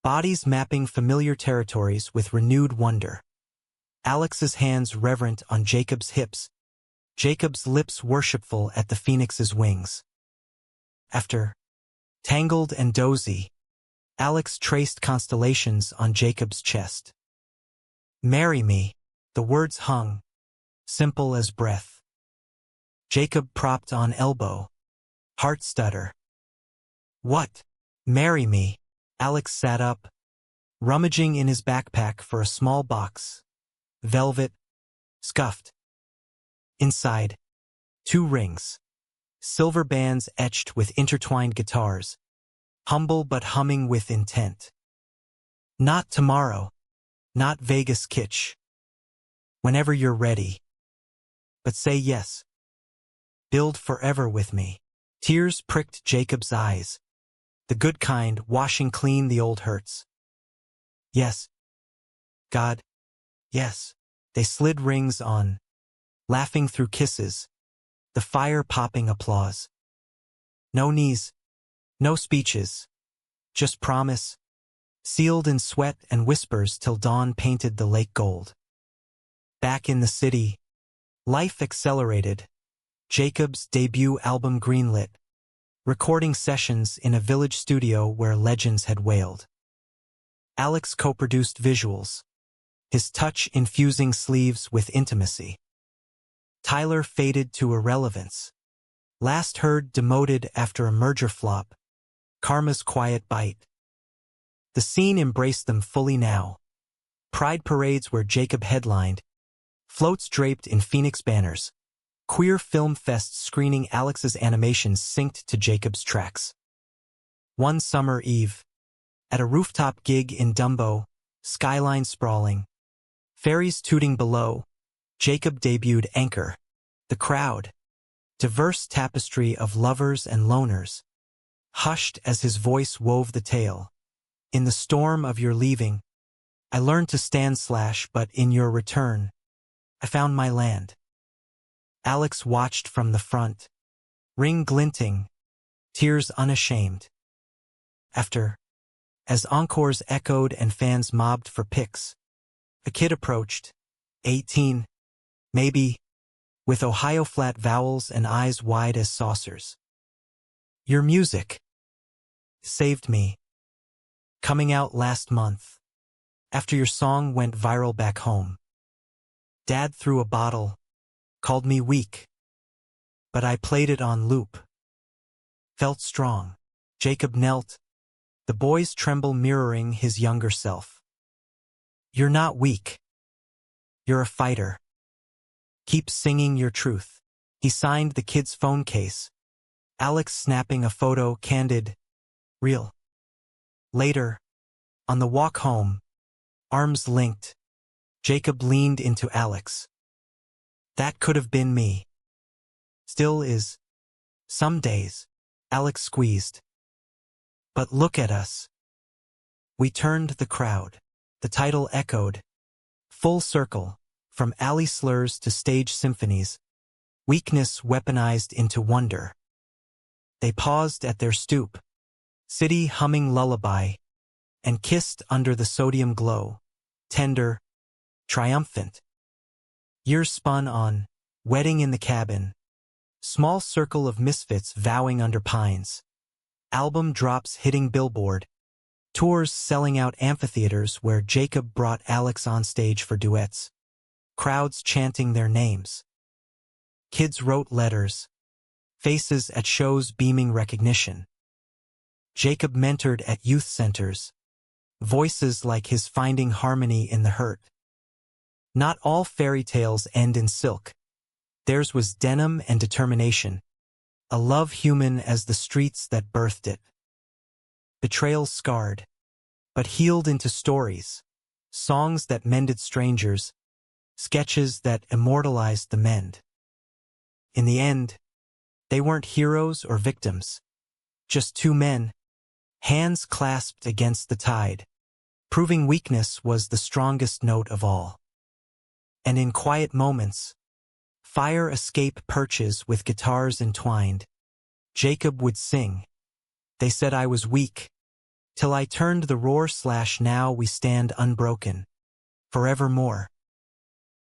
bodies mapping familiar territories with renewed wonder. Alex's hands reverent on Jacob's hips, Jacob's lips worshipful at the phoenix's wings. After, tangled and dozy, Alex traced constellations on Jacob's chest. "Marry me," the words hung, simple as breath. Jacob propped on elbow, heart stutter. What? Marry me. Alex sat up, rummaging in his backpack for a small box. Velvet, scuffed. Inside, 2 rings. Silver bands etched with intertwined guitars. Humble but humming with intent. Not tomorrow. Not Vegas kitsch. Whenever you're ready. But say yes. Build forever with me. Tears pricked Jacob's eyes. The good kind, washing clean the old hurts. Yes. God. Yes. They slid rings on, laughing through kisses, the fire-popping applause. No knees, no speeches, just promise, sealed in sweat and whispers till dawn painted the lake gold. Back in the city, life accelerated. Jacob's debut album greenlit, recording sessions in a village studio where legends had wailed. Alex co-produced visuals, his touch infusing sleeves with intimacy. Tyler faded to irrelevance. Last heard demoted after a merger flop, Karma's quiet bite. The scene embraced them fully now. Pride parades where Jacob headlined, floats draped in Phoenix banners, queer film fests screening Alex's animations synced to Jacob's tracks. One summer eve, at a rooftop gig in Dumbo, skyline sprawling, ferries tooting below, Jacob debuted Anchor. The crowd, diverse tapestry of lovers and loners, hushed as his voice wove the tale. In the storm of your leaving, I learned to stand / but in your return, I found my land. Alex watched from the front, ring glinting, tears unashamed. After, as encores echoed and fans mobbed for pics, a kid approached, 18, maybe, with Ohio flat vowels and eyes wide as saucers. Your music saved me. Coming out last month, after your song went viral back home. Dad threw a bottle, called me weak, but I played it on loop. Felt strong. Jacob knelt, the boy's tremble mirroring his younger self. You're not weak. You're a fighter. Keep singing your truth. He signed the kid's phone case, Alex snapping a photo candid, real. Later, on the walk home, arms linked, Jacob leaned into Alex. That could have been me. Still is. Some days, Alex squeezed. But look at us. We turned the crowd. The title echoed. Full circle, from alley slurs to stage symphonies. Weakness weaponized into wonder. They paused at their stoop, city humming lullaby, and kissed under the sodium glow, tender, triumphant. Years spun on, wedding in the cabin, small circle of misfits vowing under pines, album drops hitting Billboard, tours selling out amphitheaters where Jacob brought Alex on stage for duets, crowds chanting their names. Kids wrote letters, faces at shows beaming recognition. Jacob mentored at youth centers, voices like his finding harmony in the hurt. Not all fairy tales end in silk. Theirs was denim and determination, a love human as the streets that birthed it. Betrayal scarred, but healed into stories, songs that mended strangers, sketches that immortalized the mend. In the end, they weren't heroes or victims, just two men, hands clasped against the tide, proving weakness was the strongest note of all. And in quiet moments, fire escape perches with guitars entwined, Jacob would sing. They said I was weak, till I turned the roar / now we stand unbroken, forevermore.